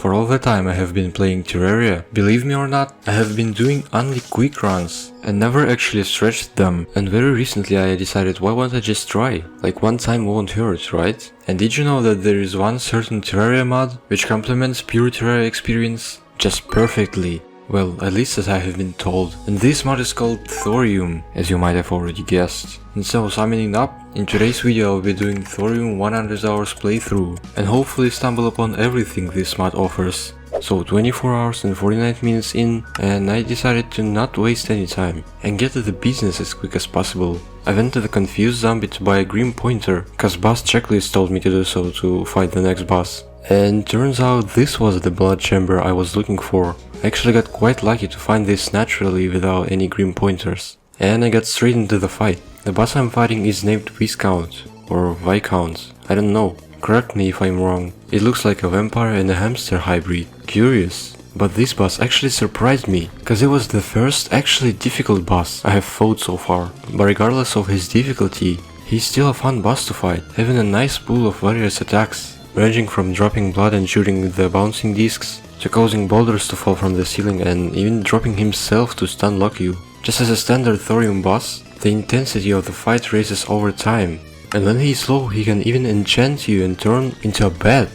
For all the time I have been playing Terraria, believe me or not, I have been doing only quick runs and never actually stretched them, and very recently I decided why won't I just try, like one time won't hurt, right? And did you know that there is one certain Terraria mod which complements pure Terraria experience just perfectly? Well, at least as I have been told. And this mod is called Thorium, as you might have already guessed. And so, summing up, in today's video I'll be doing Thorium 100 hours playthrough, and hopefully stumble upon everything this mod offers. So 24 hours and 49 minutes in, and I decided to not waste any time, and get to the business as quick as possible. I went to the confused zombie to buy a green pointer, cause boss checklist told me to do so to fight the next boss. And turns out this was the blood chamber I was looking for. I actually got quite lucky to find this naturally without any green pointers. And I got straight into the fight. The boss I'm fighting is named Viscount, or Viscount, I don't know, correct me if I'm wrong. It looks like a vampire and a hamster hybrid. Curious. But this boss actually surprised me, cause it was the first actually difficult boss I have fought so far. But regardless of his difficulty, he's still a fun boss to fight, having a nice pool of various attacks, ranging from dropping blood and shooting the bouncing discs, to causing boulders to fall from the ceiling and even dropping himself to stun lock you. Just as a standard Thorium boss, the intensity of the fight raises over time, and when he is low he can even enchant you and turn into a bat,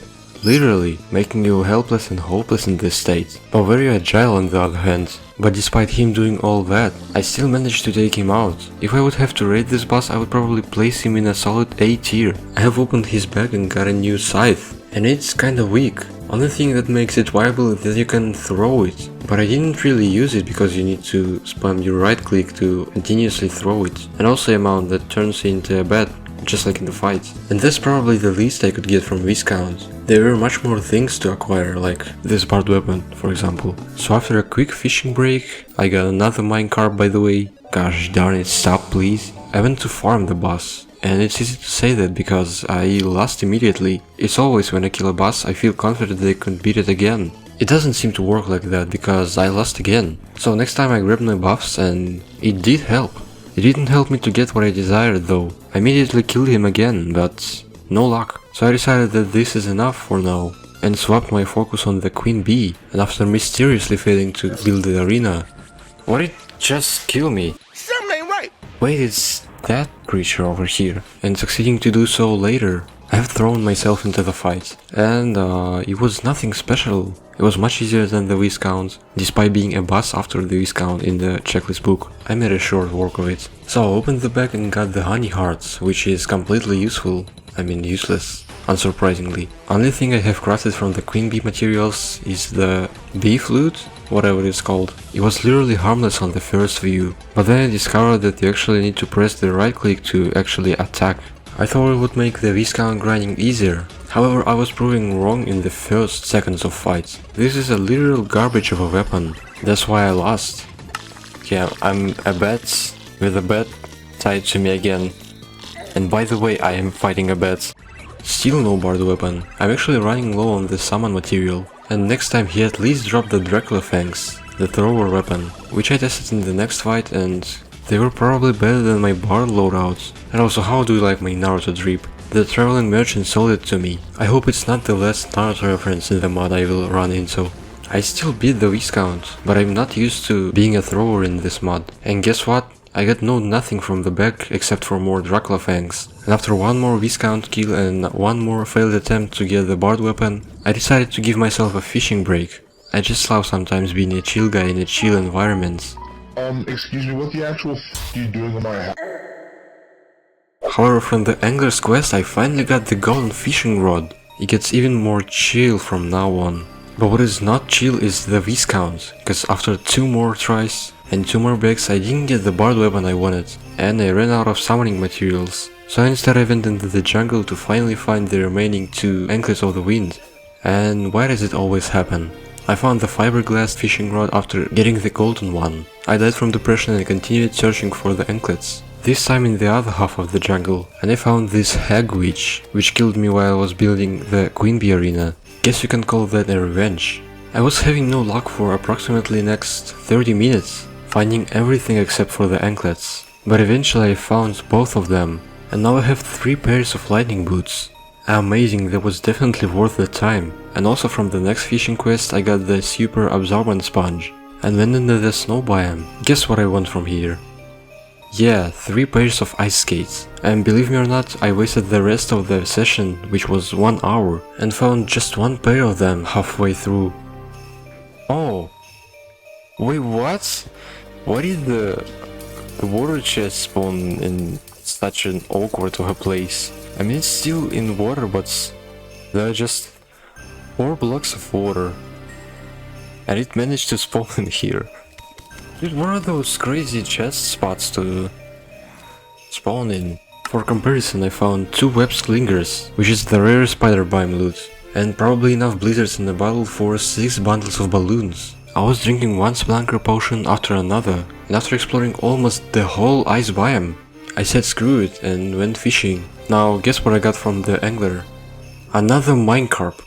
literally making you helpless and hopeless in this state, but very agile on the other hand. But despite him doing all that, I still managed to take him out. If I would have to rate this boss, I would probably place him in a solid A tier. I have opened his bag and got a new scythe, and it's kinda weak. Only thing that makes it viable is that you can throw it, but I didn't really use it because you need to spam your right click to continuously throw it, and also a mount that turns into a bat, just like in the fight. And that's probably the least I could get from Viscount. There were much more things to acquire, like this barbed weapon, for example. So after a quick fishing break, I got another minecart by the way. Gosh darn it, stop please. I went to farm the boss. And it's easy to say that because I lost immediately. It's always when I kill a boss I feel confident that I can beat it again. It doesn't seem to work like that because I lost again. So next time I grabbed my buffs and it did help. It didn't help me to get what I desired though. I immediately killed him again, but no luck. So I decided that this is enough for now and swapped my focus on the Queen Bee, and after mysteriously failing to build the arena... What did just kill me? Something ain't right! Wait, it's that creature over here, and succeeding to do so later. I have thrown myself into the fight, and it was nothing special. It was much easier than the Viscount, despite being a boss after the Viscount in the checklist book. I made a short work of it. So I opened the bag and got the honey hearts, which is completely useful. I mean useless, unsurprisingly. Only thing I have crafted from the Queen Bee materials is the bee flute, whatever it's called. It was literally harmless on the first view, but then I discovered that you actually need to press the right click to actually attack. I thought it would make the Viscount grinding easier. However, I was proving wrong in the first seconds of fight. This is a literal garbage of a weapon. That's why I lost. Yeah, I'm a bat with a bat tied to me again. And by the way, I am fighting a bat. Still no barbed weapon. I'm actually running low on the summon material. And next time he at least dropped the Dracula Fangs, the thrower weapon, which I tested in the next fight and they were probably better than my bard loadouts. And also, how do you like my Naruto drip? The traveling merchant sold it to me. I hope it's not the last Naruto reference in the mod I will run into. I still beat the Viscount, but I'm not used to being a thrower in this mod. And guess what? I got nothing from the bag except for more Dracula Fangs. And after one more Viscount kill and one more failed attempt to get the bard weapon, I decided to give myself a fishing break. I just love sometimes being a chill guy in a chill environment. Excuse me, what the actual f*** are you doing in my house? However, from the Angler's Quest I finally got the golden fishing rod. It gets even more chill from now on. But what is not chill is the Viscount, cause after 2 more tries and 2 more bags I didn't get the bard weapon I wanted, and I ran out of summoning materials. So instead I went into the jungle to finally find the remaining 2 anklets of the wind. And why does it always happen? I found the fiberglass fishing rod after getting the golden one. I died from depression and continued searching for the anklets. This time in the other half of the jungle, and I found this hag witch, which killed me while I was building the Queen Bee arena. Guess you can call that a revenge. I was having no luck for approximately next 30 minutes, finding everything except for the anklets. But eventually I found both of them, and now I have 3 pairs of lightning boots. Amazing, that was definitely worth the time. And also from the next fishing quest I got the super absorbent sponge. And went into the snow biome. Guess what I want from here? Yeah, 3 pairs of ice skates. And believe me or not, I wasted the rest of the session, which was 1 hour, and found just 1 pair of them halfway through. Oh. Wait, what? Why did the water chest spawn in such an awkward of a place? I mean, it's still in water, but there are just 4 blocks of water. And it managed to spawn in here. Dude, what are those crazy chest spots to spawn in? For comparison, I found 2 web slingers, which is the rare spider biome loot, and probably enough blizzards in the bottle for 6 bundles of balloons. I was drinking one spelunker potion after another, and after exploring almost the whole ice biome, I said screw it and went fishing. Now guess what I got from the angler? Another minecarp.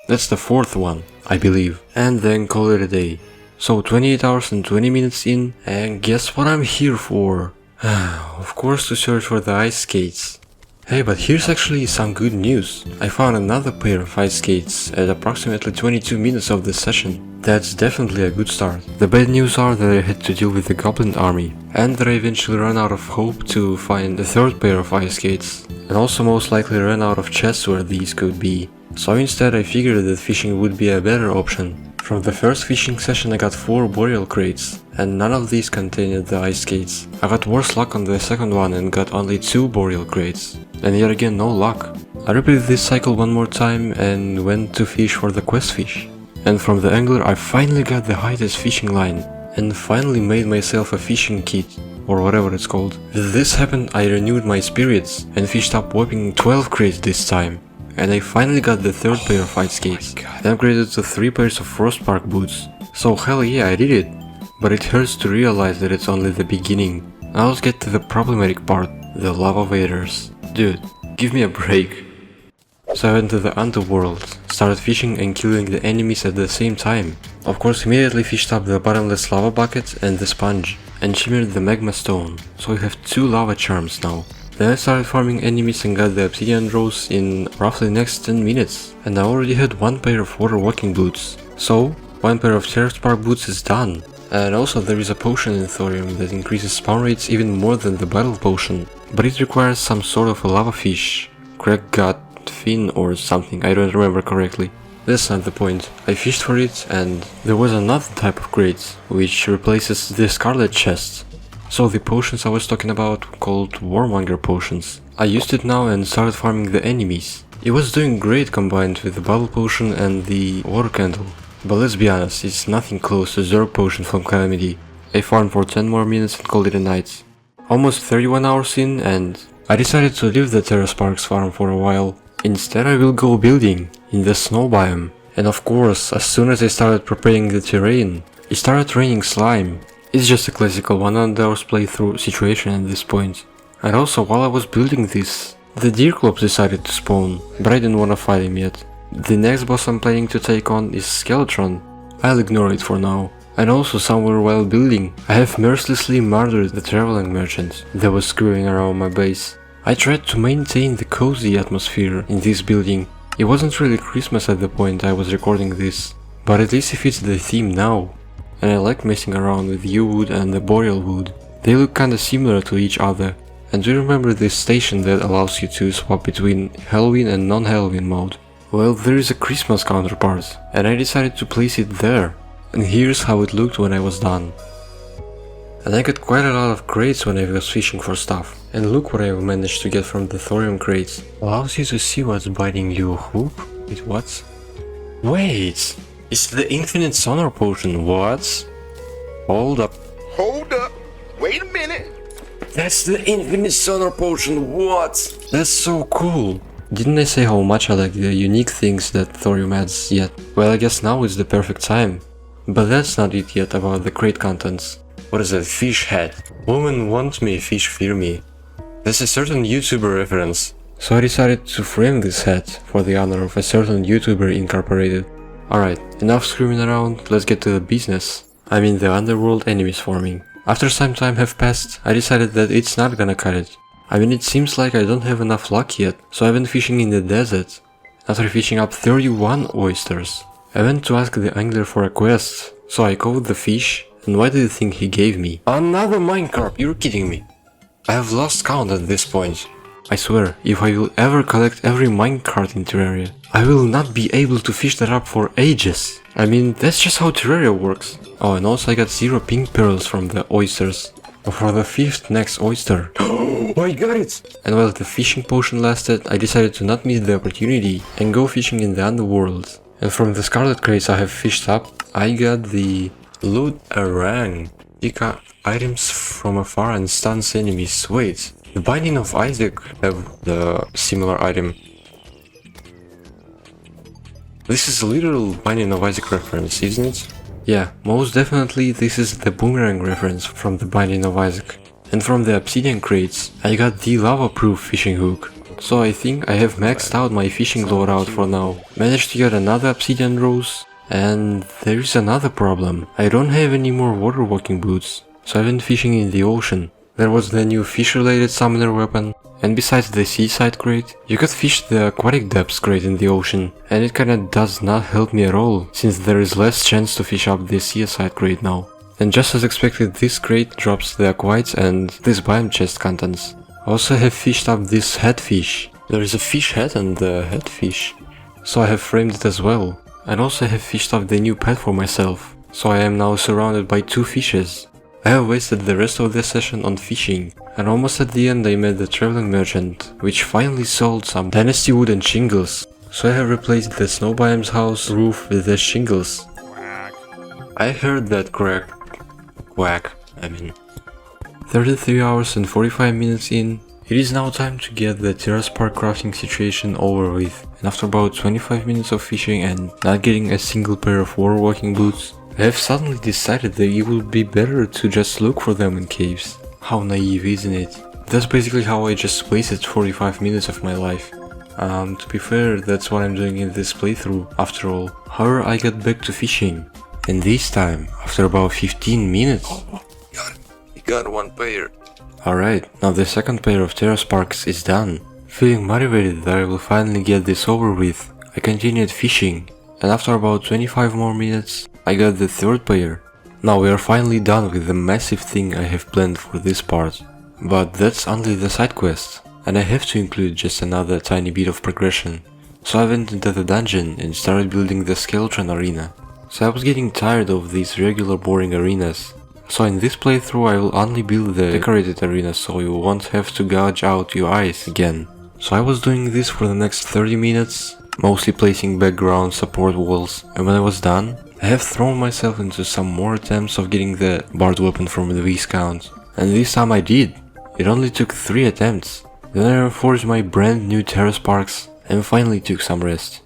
That's the 4th one, I believe, and then call it a day. So 28 hours and 20 minutes in, and guess what I'm here for? Of course, to search for the ice skates. Hey, but here's actually some good news. I found another pair of ice skates at approximately 22 minutes of this session. That's definitely a good start. The bad news are that I had to deal with the goblin army, and that I eventually ran out of hope to find a 3rd pair of ice skates, and also most likely ran out of chests where these could be. So instead I figured that fishing would be a better option. From the first fishing session I got 4 boreal crates, and none of these contained the ice skates. I got worse luck on the second one and got only 2 boreal crates. And yet again no luck. I repeated this cycle one more time and went to fish for the quest fish. And from the angler I finally got the highest fishing line, and finally made myself a fishing kit, or whatever it's called. When this happened I renewed my spirits and fished up whopping 12 crates this time. And I finally got the 3rd pair of ice skates, and upgraded to 3 pairs of frostpark boots. So hell yeah, I did it! But it hurts to realize that it's only the beginning. Now let's get to the problematic part, the lava waders. Dude, give me a break. So I went to the Underworld, started fishing and killing the enemies at the same time. Of course immediately fished up the bottomless lava bucket and the sponge, and shimmered the magma stone, so we have 2 lava charms now. Then I started farming enemies and got the obsidian rows in roughly next 10 minutes, and I already had 1 pair of water walking boots. So, 1 pair of terraspark boots is done. And also there is a potion in Thorium that increases spawn rates even more than the battle potion, but it requires some sort of a lava fish, crack gut fin or something, I don't remember correctly. That's not the point. I fished for it and there was another type of crate, which replaces the scarlet chest. So the potions I was talking about called Warmonger potions. I used it now and started farming the enemies. It was doing great combined with the bubble potion and the water candle. But let's be honest, it's nothing close to Zerg potion from Calamity. I farmed for 10 more minutes and called it a night. Almost 31 hours in and I decided to leave the Terrasparks farm for a while. Instead I will go building in the snow biome. And of course, as soon as I started preparing the terrain, it started raining slime. It's just a classical 100 hours playthrough situation at this point. And also, while I was building this, the Deerclops decided to spawn, but I didn't wanna fight him yet. The next boss I'm planning to take on is Skeletron. I'll ignore it for now. And also, somewhere while building, I have mercilessly murdered the traveling merchant that was screwing around my base. I tried to maintain the cozy atmosphere in this building. It wasn't really Christmas at the point I was recording this, but at least it fits the theme now. And I like messing around with yew wood and the boreal wood. They look kinda similar to each other. And do you remember this station that allows you to swap between Halloween and non-Halloween mode? Well, there is a Christmas counterpart, and I decided to place it there. And here's how it looked when I was done. And I got quite a lot of crates when I was fishing for stuff. And look what I managed to get from the thorium crates. Allows you to see what's biting you. Hoop? Wait, what? Wait! It's the infinite sonar potion, what? Hold up. Hold up. Wait a minute. That's the infinite sonar potion, what? That's so cool. Didn't I say how much I like the unique things that thorium adds yet? Well, I guess now is the perfect time. But that's not it yet about the crate contents. What is that fish head? Woman want me, fish fear me. That's a certain YouTuber reference. So I decided to frame this hat for the honor of a certain YouTuber incorporated. Alright, enough screaming around, let's get to the business. I mean the Underworld enemies forming. After some time have passed, I decided that it's not gonna cut it. I mean, it seems like I don't have enough luck yet, so I've been fishing in the desert. After fishing up 31 oysters, I went to ask the angler for a quest, so I caught the fish, and what do you think he gave me? Another minecarp, you're kidding me. I have lost count at this point. I swear, if I will ever collect every minecart in Terraria, I will not be able to fish that up for ages. I mean, that's just how Terraria works. Oh, and also I got 0 pink pearls from the oysters. For the 5th next oyster. Oh, I got it! And while the fishing potion lasted, I decided to not miss the opportunity and go fishing in the Underworld. And from the scarlet crates I have fished up, I got the loot arang. Pick up items from afar and stuns enemies. Wait, the Binding of Isaac have the similar item. This is a literal Binding of Isaac reference, isn't it? Yeah, most definitely this is the boomerang reference from the Binding of Isaac. And from the obsidian crates, I got the lava-proof fishing hook. So I think I have maxed out my fishing loadout for now. Managed to get another obsidian rose. And there is another problem. I don't have any more water walking boots. So I've been fishing in the ocean. There was the new fish-related summoner weapon. And besides the seaside crate, you could fish the aquatic depths crate in the ocean, and it kinda does not help me at all, since there is less chance to fish up the seaside crate now. And just as expected, this crate drops the aquites and this biome chest contents. I also have fished up this headfish. There is a fish head and the headfish, so I have framed it as well. And also have fished up the new pet for myself, so I am now surrounded by 2 fishes. I have wasted the rest of the session on fishing, and almost at the end I met the traveling merchant, which finally sold some dynasty wood and shingles, so I have replaced the snow biome's house roof with the shingles. I heard that quack, I mean. 33 hours and 45 minutes in, it is now time to get the terrace park crafting situation over with, and after about 25 minutes of fishing and not getting a single pair of water walking boots, I have suddenly decided that it would be better to just look for them in caves. How naive, isn't it? That's basically how I just wasted 45 minutes of my life. To be fair, that's what I'm doing in this playthrough, after all. However, I got back to fishing. And this time, after about 15 minutes... You got 1 pair. Alright, now the second pair of terrace parks is done. Feeling motivated that I will finally get this over with, I continued fishing. And after about 25 more minutes, I got the 3rd pair. Now we are finally done with the massive thing I have planned for this part. But that's only the side quest, and I have to include just another tiny bit of progression. So I went into the dungeon and started building the skeleton arena. So I was getting tired of these regular boring arenas. So in this playthrough I will only build the decorated arena so you won't have to gouge out your eyes again. So I was doing this for the next 30 minutes, mostly placing background support walls, and when I was done, I have thrown myself into some more attempts of getting the bard weapon from the Viscount. And this time I did. It only took 3 attempts. Then I reforged my brand new terrace parks and finally took some rest.